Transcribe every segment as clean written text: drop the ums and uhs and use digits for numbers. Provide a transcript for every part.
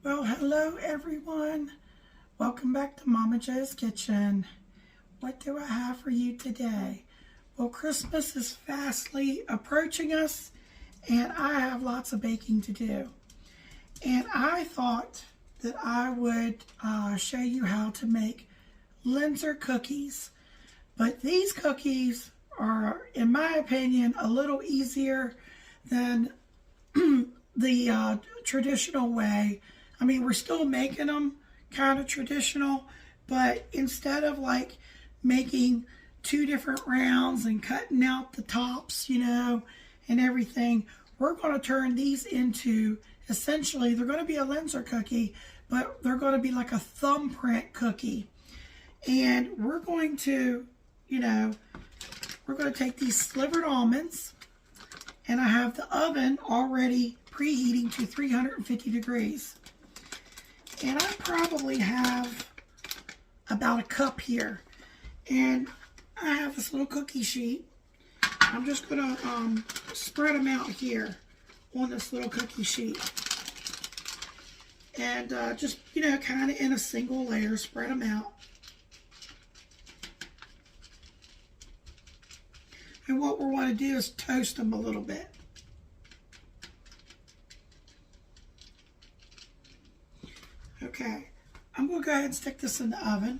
Well, hello everyone. Welcome back to Momma Jo's Kitchen. What do I have for you today? Well, Christmas is fastly approaching us, and I have lots of baking to do. And I thought that I would show you how to make Linzer cookies. But these cookies are, in my opinion, a little easier than the traditional way. I mean, we're still making them kind of traditional, but instead of like making two different rounds and cutting out the tops, and everything, we're going to turn these into, essentially, they're going to be a Linzer cookie, but they're going to be like a thumbprint cookie. And we're going to, we're going to take these slivered almonds, and I have the oven already preheating to 350 degrees. And I probably have about a cup here. And I have this little cookie sheet. I'm just going to spread them out here on this little cookie sheet. And just, kind of in a single layer, spread them out. And what we want to do is toast them a little bit. Okay, I'm going to go ahead and stick this in the oven.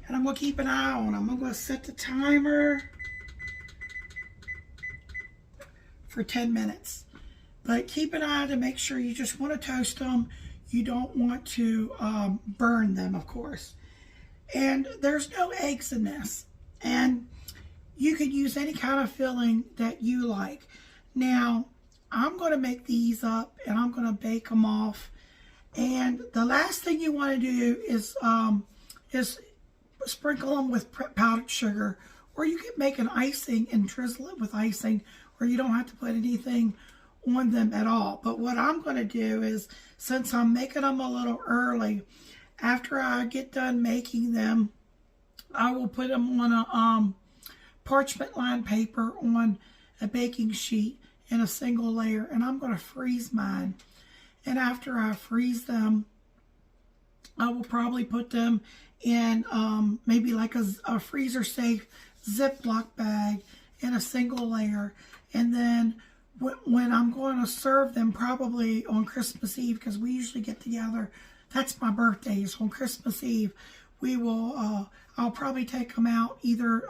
And I'm going to keep an eye on them. I'm going to set the timer for 10 minutes. But keep an eye to make sure you just want to toast them. You don't want to burn them, of course. And there's no eggs in this. And you could use any kind of filling that you like. Now, I'm going to make these up and I'm going to bake them off. And the last thing you want to do is sprinkle them with powdered sugar. Or you can make an icing and drizzle it with icing, or you don't have to put anything on them at all. But what I'm going to do is, since I'm making them a little early, after I get done making them, I will put them on a parchment lined paper on a baking sheet in a single layer, and I'm going to freeze mine. And after I freeze them, I will probably put them in maybe like a freezer safe Ziploc bag in a single layer. And then when I'm going to serve them, probably on Christmas Eve, because we usually get together, that's my birthday, is on Christmas Eve, we will, I'll probably take them out either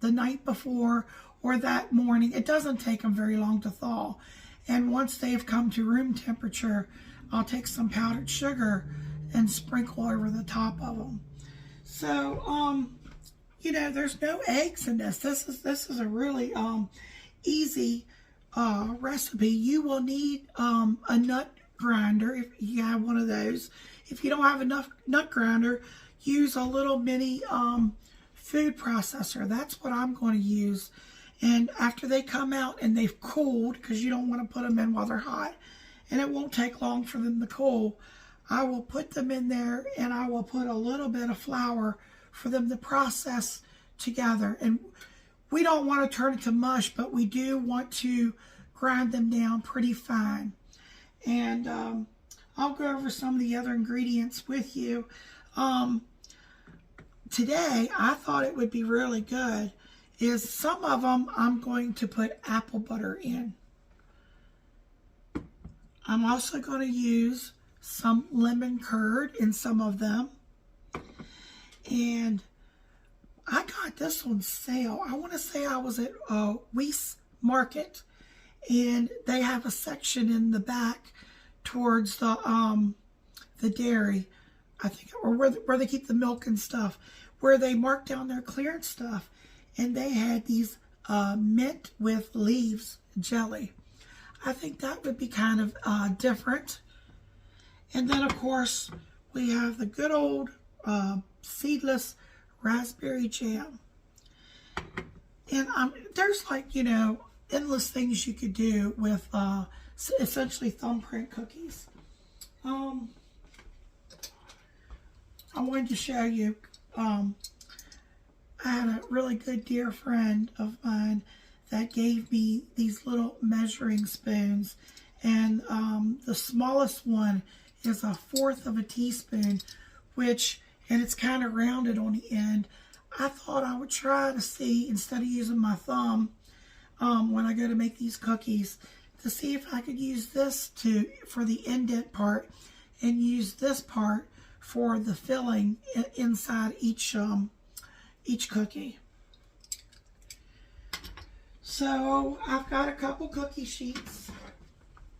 the night before or that morning. It doesn't take them very long to thaw. And once they've come to room temperature, I'll take some powdered sugar and sprinkle over the top of them. So, there's no eggs in this. This is a really easy recipe. You will need a nut grinder if you have one of those. If you don't have enough nut grinder, use a little mini food processor. That's what I'm going to use. And after they come out and they've cooled, because you don't want to put them in while they're hot, and it won't take long for them to cool, I will put them in there and I will put a little bit of flour for them to process together. And we don't want to turn it to mush, but we do want to grind them down pretty fine. And I'll go over some of the other ingredients with you. Today, I thought it would be really good is some of them I'm going to put apple butter in. I'm also going to use some lemon curd in some of them. And I got this on sale. I want to say I was at Weiss Market, and they have a section in the back towards the dairy, I think, or where they keep the milk and stuff, where they mark down their clearance stuff. And they had these mint with leaves jelly. I think that would be kind of different. And then, of course, we have the good old seedless raspberry jam. And there's like, endless things you could do with essentially thumbprint cookies. I wanted to show you, I had a really good dear friend of mine that gave me these little measuring spoons. And the smallest one is 1/4 of a teaspoon, and it's kind of rounded on the end. I thought I would try to see, instead of using my thumb when I go to make these cookies, to see if I could use this for the indent part and use this part for the filling inside each cookie. So I've got a couple cookie sheets,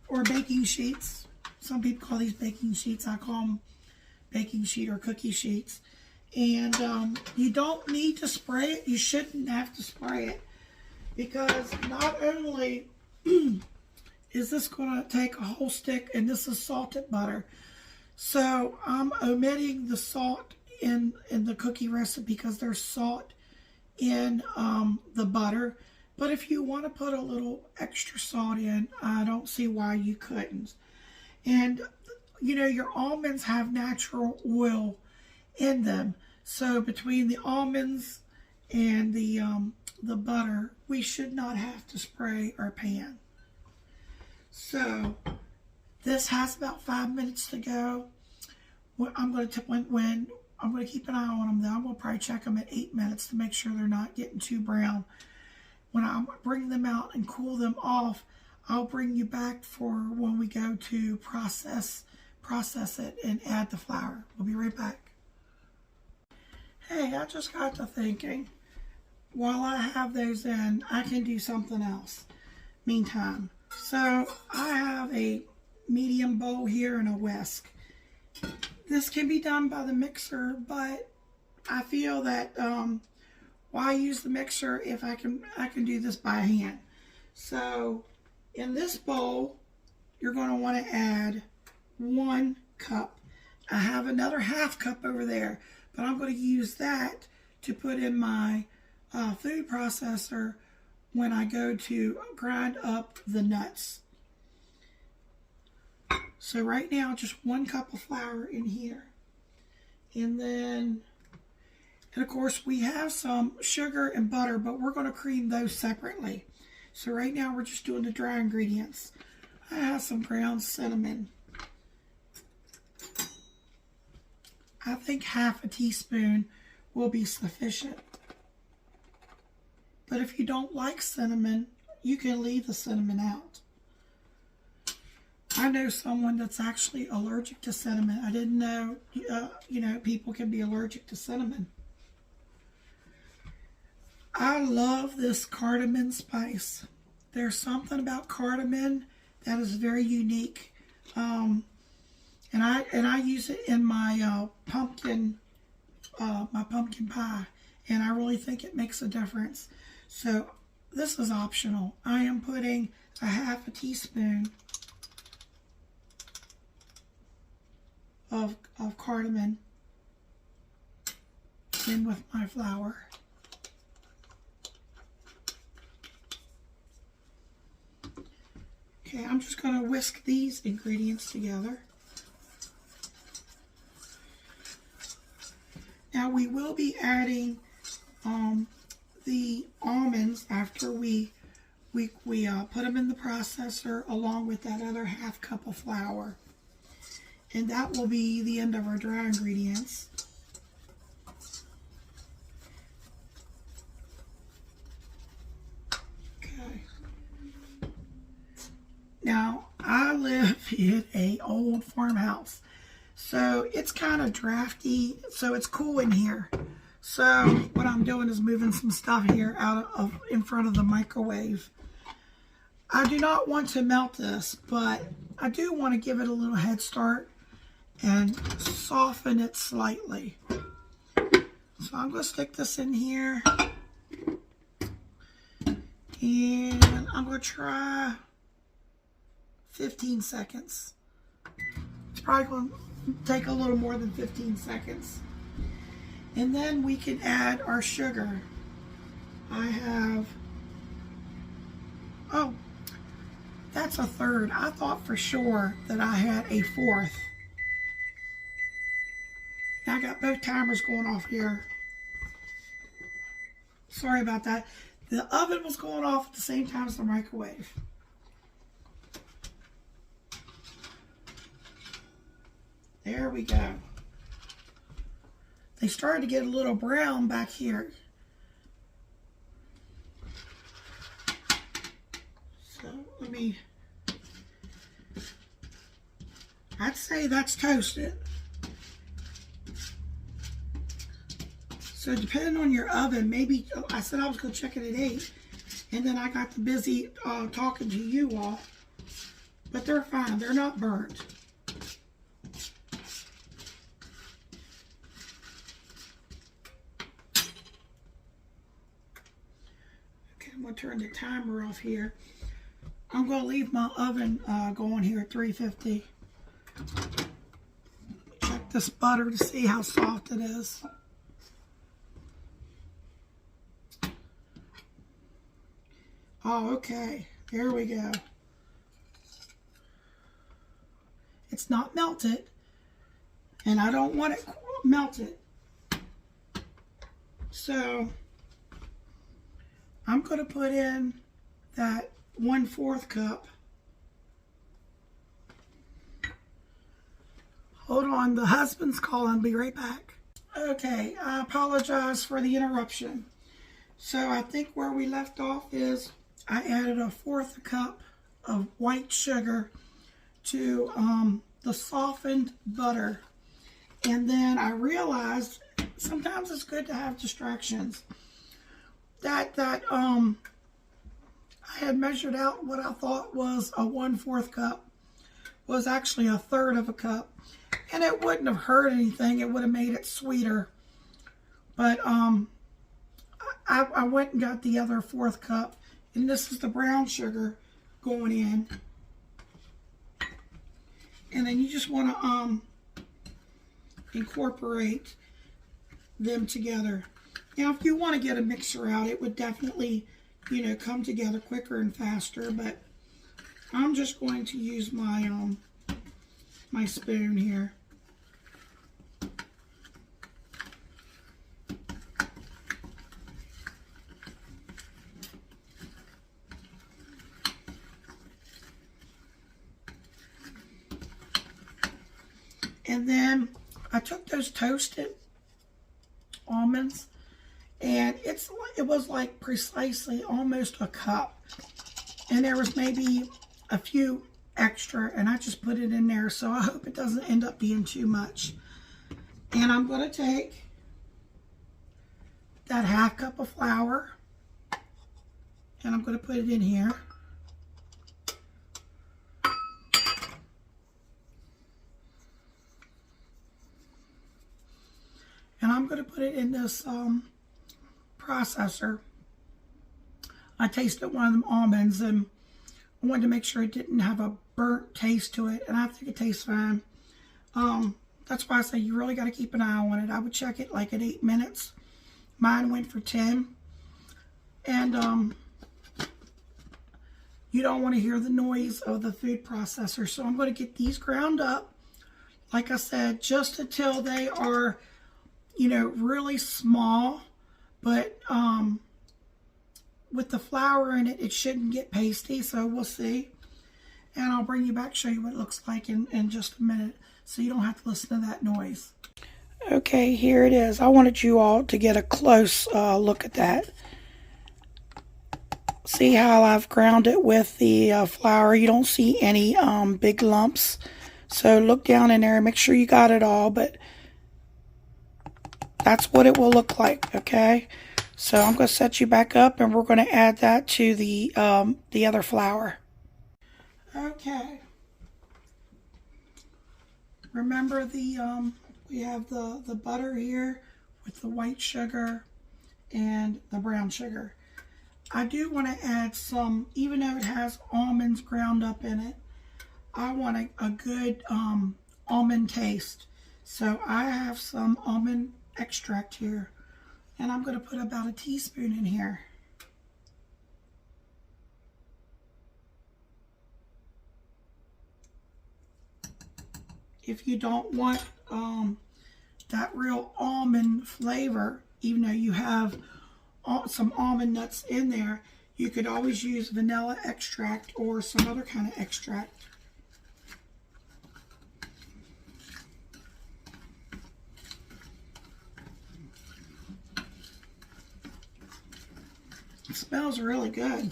or baking sheets. Some people call these baking sheets. I call them baking sheet or cookie sheets. And you don't need to spray it. You shouldn't have to spray it, because not only is this going to take a whole stick, and this is salted butter. So I'm omitting the salt in the cookie recipe because there's salt in the butter. But if you want to put a little extra salt in, I don't see why you couldn't. And, you know, your almonds have natural oil in them. So between the almonds and the butter, we should not have to spray our pan. So this has about 5 minutes to go. I'm going to keep an eye on them, though. I'm going to probably check them at 8 minutes to make sure they're not getting too brown. When I bring them out and cool them off, I'll bring you back for when we go to process it and add the flour. We'll be right back. Hey, I just got to thinking, while I have those in, I can do something else. Meantime, so I have a medium bowl here and a whisk. This can be done by the mixer, but I feel that why use the mixer if I can do this by hand. So in this bowl, you're going to want to add 1 cup. I have another 1/2 cup over there, but I'm going to use that to put in my food processor when I go to grind up the nuts. So right now, just 1 cup of flour in here. And of course, we have some sugar and butter, but we're going to cream those separately. So right now, we're just doing the dry ingredients. I have some ground cinnamon. I think 1/2 teaspoon will be sufficient. But if you don't like cinnamon, you can leave the cinnamon out. I know someone that's actually allergic to cinnamon. I didn't know, people can be allergic to cinnamon. I love this cardamom spice. There's something about cardamom that is very unique. And I use it in my pumpkin pie, and I really think it makes a difference. So this is optional. I am putting 1/2 teaspoon of cardamom in with my flour. Okay, I'm just going to whisk these ingredients together. Now we will be adding the almonds after we put them in the processor along with that other 1/2 cup of flour. And that will be the end of our dry ingredients. Okay. Now, I live in an old farmhouse, so it's kind of drafty, so it's cool in here. So what I'm doing is moving some stuff here in front of the microwave. I do not want to melt this, but I do want to give it a little head start and soften it slightly. So I'm going to stick this in here, and I'm going to try 15 seconds. It's probably going to take a little more than 15 seconds. And then we can add our sugar. I have, oh, that's 1/3. I thought for sure that I had 1/4. Now I got both timers going off here. Sorry about that. The oven was going off at the same time as the microwave. There we go. They started to get a little brown back here. So I'd say that's toasted. So depending on your oven, maybe, I said I was going to check it at 8, and then I got busy talking to you all. But they're fine. They're not burnt. Okay, I'm going to turn the timer off here. I'm going to leave my oven going here at 350. Check this butter to see how soft it is. Oh, okay. There we go. It's not melted, and I don't want it melted. So I'm going to put in that 1/4 cup. Hold on, the husband's calling. Be right back. Okay, I apologize for the interruption. So I think where we left off is I added 1/4 cup of white sugar to the softened butter. And then I realized sometimes it's good to have distractions. That I had measured out what I thought was a 1/4 cup was actually 1/3 of a cup. And it wouldn't have hurt anything. It would have made it sweeter. But I went and got the other 1/4 cup. And this is the brown sugar going in. And then you just want to incorporate them together. Now, if you want to get a mixer out, it would definitely, come together quicker and faster. But I'm just going to use my my spoon here. And then I took those toasted almonds, and it was like precisely almost a cup. And there was maybe a few extra, and I just put it in there, so I hope it doesn't end up being too much. And I'm going to take that 1/2 cup of flour, and I'm going to put it in here. And I'm going to put it in this processor. I tasted one of them almonds, and I wanted to make sure it didn't have a burnt taste to it, and I think it tastes fine. That's why I say you really got to keep an eye on it. I would check it like at 8 minutes. Mine went for 10. And you don't want to hear the noise of the food processor. So I'm going to get these ground up, like I said, just until they are, really small. But with the flour in it, it shouldn't get pasty, so we'll see. And I'll bring you back, show you what it looks like in just a minute, so you don't have to listen to that noise. Okay, here it is. I wanted you all to get a close look at that. See how I've ground it with the flour? You don't see any big lumps. So look down in there and make sure you got it all, but that's what it will look like, okay? So I'm going to set you back up, and we're going to add that to the other flour. Okay. Remember we have the butter here with the white sugar and the brown sugar. I do want to add some, even though it has almonds ground up in it, I want a good almond taste. So I have some almond extract here, and I'm going to put about a teaspoon in here. If you don't want that real almond flavor, even though you have some almond nuts in there, you could always use vanilla extract or some other kind of extract. It smells really good.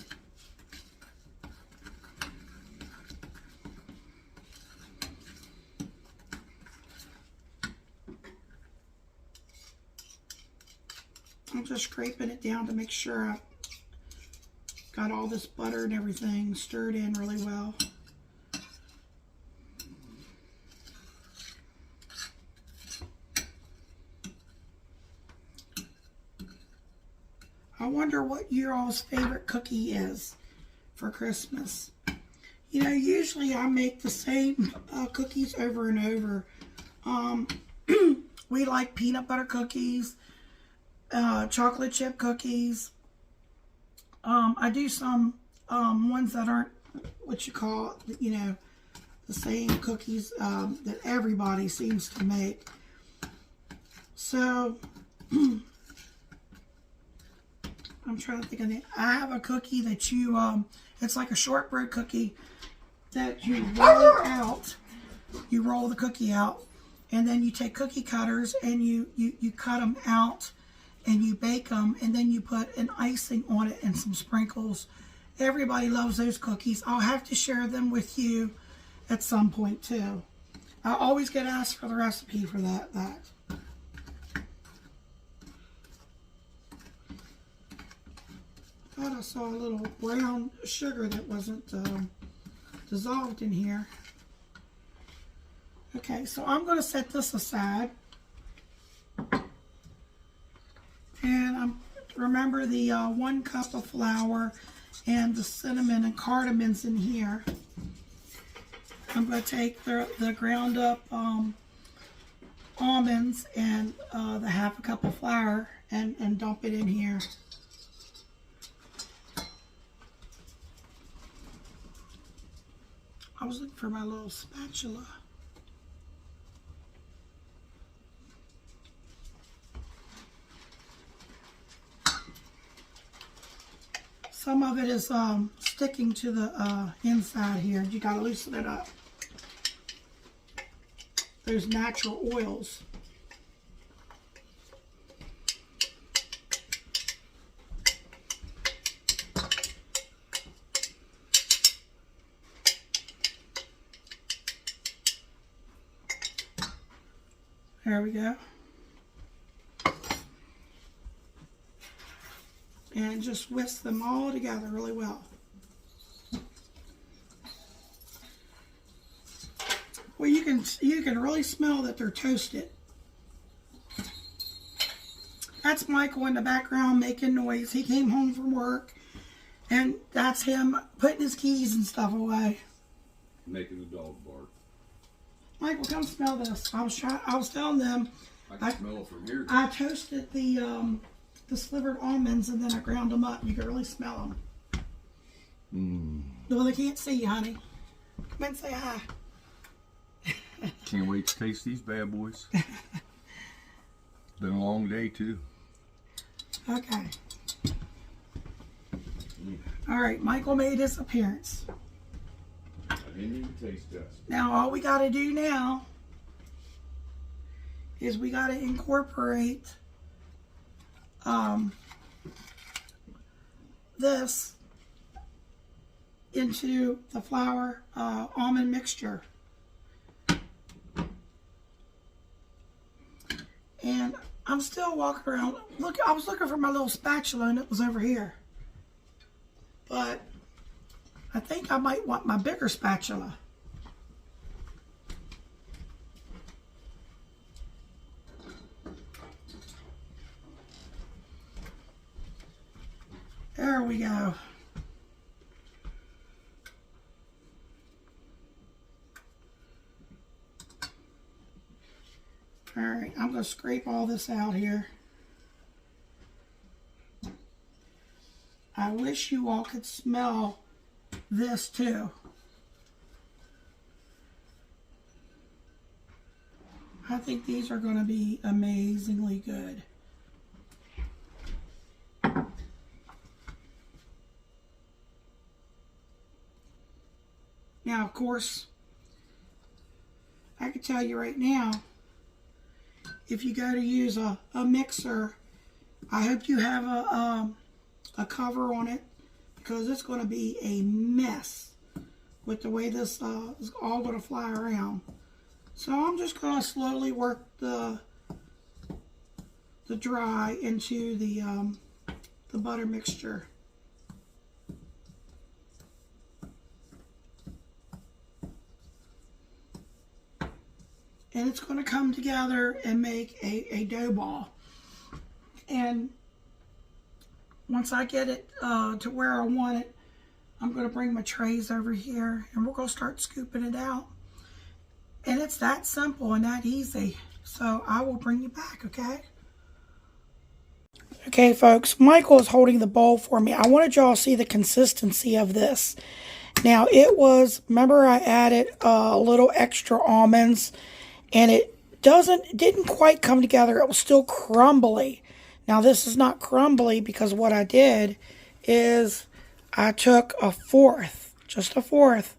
I'm just scraping it down to make sure I got all this butter and everything stirred in really well. I wonder what your all's favorite cookie is for Christmas. You know, usually I make the same cookies over and over. We like peanut butter cookies, chocolate chip cookies. I do some ones that aren't what you call, you know, the same cookies that everybody seems to make. So, I'm trying to think of it. I have a cookie that you, it's like a shortbread cookie that you roll out. You roll the cookie out, and then you take cookie cutters and you cut them out and you bake them, and then you put an icing on it and some sprinkles. Everybody loves those cookies. I'll have to share them with you at some point too. I always get asked for the recipe for that. I thought I saw a little brown sugar that wasn't dissolved in here. Okay, so I'm going to set this aside. And remember the 1 cup of flour and the cinnamon and cardamom's in here. I'm going to take the ground up almonds and the 1/2 cup of flour and dump it in here. I was looking for my little spatula. Some of it is sticking to the inside here. You got to loosen it up. There's natural oils. There we go. And just whisk them all together really well. Well, you can really smell that they're toasted. That's Michael in the background making noise. He came home from work, and that's him putting his keys and stuff away. Making the dog bark. Michael, come smell this. I was telling them. I can smell it from here. I toasted the slivered almonds and then I ground them up. You can really smell them. Well, they can't see you, honey. Come and say hi. Can't wait to taste these bad boys. Been a long day too. Okay. All right, Michael made his appearance. I didn't even taste test. Now all we got to do now is we got to incorporate this into the flour almond mixture. And I'm still walking around. Look, I was looking for my little spatula and it was over here. But I think I might want my bigger spatula. There we go. All right, I'm going to scrape all this out here. I wish you all could smell this too. I think these are going to be amazingly good. Now, of course, I can tell you right now, if you go to use a mixer, I hope you have a cover on it, because it's going to be a mess with the way this is all going to fly around. So I'm just going to slowly work the dry into the butter mixture. And it's going to come together and make a dough ball. And once I get it to where I want it, I'm going to bring my trays over here and we're going to start scooping it out. And it's that simple and that easy. So I will bring you back, okay? Okay, folks, Michael is holding the bowl for me. I wanted y'all to see the consistency of this. Now, it was, remember I added a little extra almonds, and it didn't quite come together. It was still crumbly. Now, this is not crumbly because what I did is I took just a fourth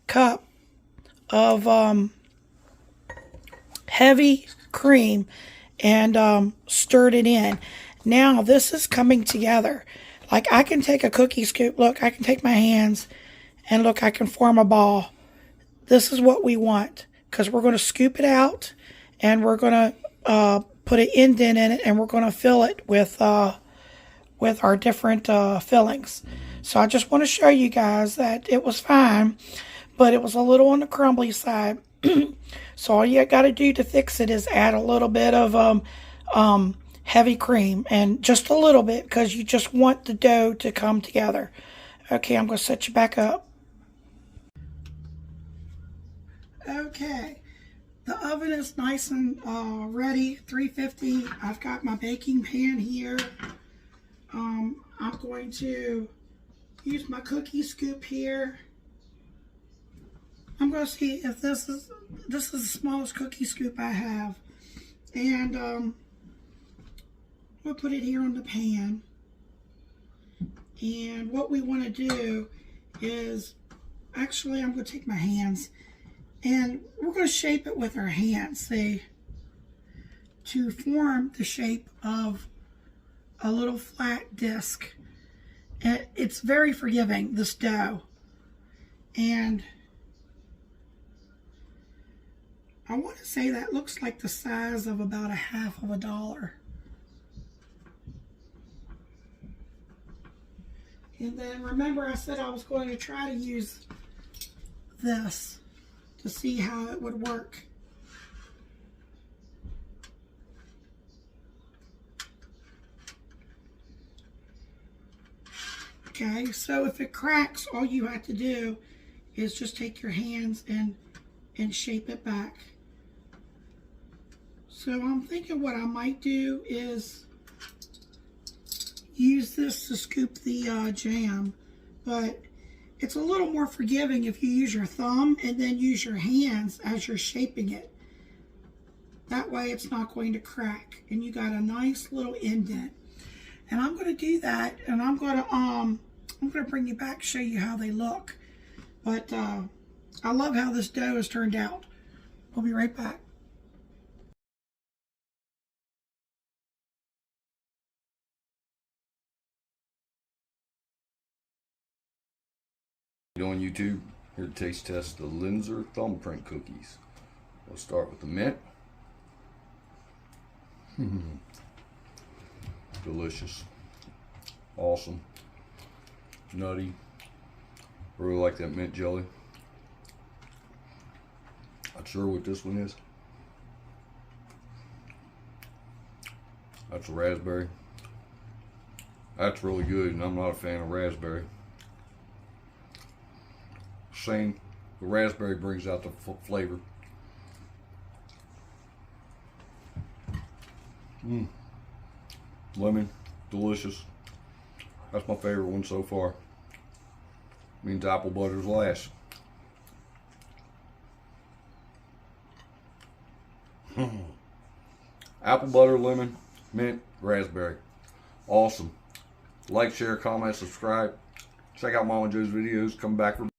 cup of heavy cream and stirred it in. Now, this is coming together. Like, I can take a cookie scoop. Look, I can take my hands and look, I can form a ball. This is what we want, because we're going to scoop it out and we're going to put an indent in it, and we're going to fill it with our different fillings. So I just want to show you guys that it was fine, but it was a little on the crumbly side. So all you got to do to fix it is add a little bit of heavy cream, and just a little bit, because you just want the dough to come together. Okay, I'm going to set you back up. Okay, the oven is nice and ready, 350. I've got my baking pan here. I'm going to use my cookie scoop here. I'm going to see if this is the smallest cookie scoop I have. And we'll put it here on the pan. And what we want to do is, actually I'm going to take my hands and we're going to shape it with our hands, see, to form the shape of a little flat disc. And it's very forgiving, this dough. And I want to say that looks like the size of about $0.50. And then remember I said I was going to try to use this to see how it would work. Okay, so if it cracks, all you have to do is just take your hands and shape it back. So I'm thinking what I might do is use this to scoop the jam, but it's a little more forgiving if you use your thumb and then use your hands as you're shaping it. That way it's not going to crack, and you got a nice little indent. And I'm going to do that, and I'm going to bring you back, show you how they look. But I love how this dough has turned out. We'll be right back. On YouTube, here to taste test the Linzer Thumbprint cookies. We'll start with the mint. Delicious, awesome, nutty. Really like that mint jelly. Not sure what this one is. That's a raspberry. That's really good, and I'm not a fan of raspberry. The raspberry brings out the flavor. Lemon, delicious. That's my favorite one so far. Means apple butter's last. Apple butter, lemon, mint, raspberry. Awesome. Like, share, comment, subscribe. Check out Momma Jo's videos. Come back for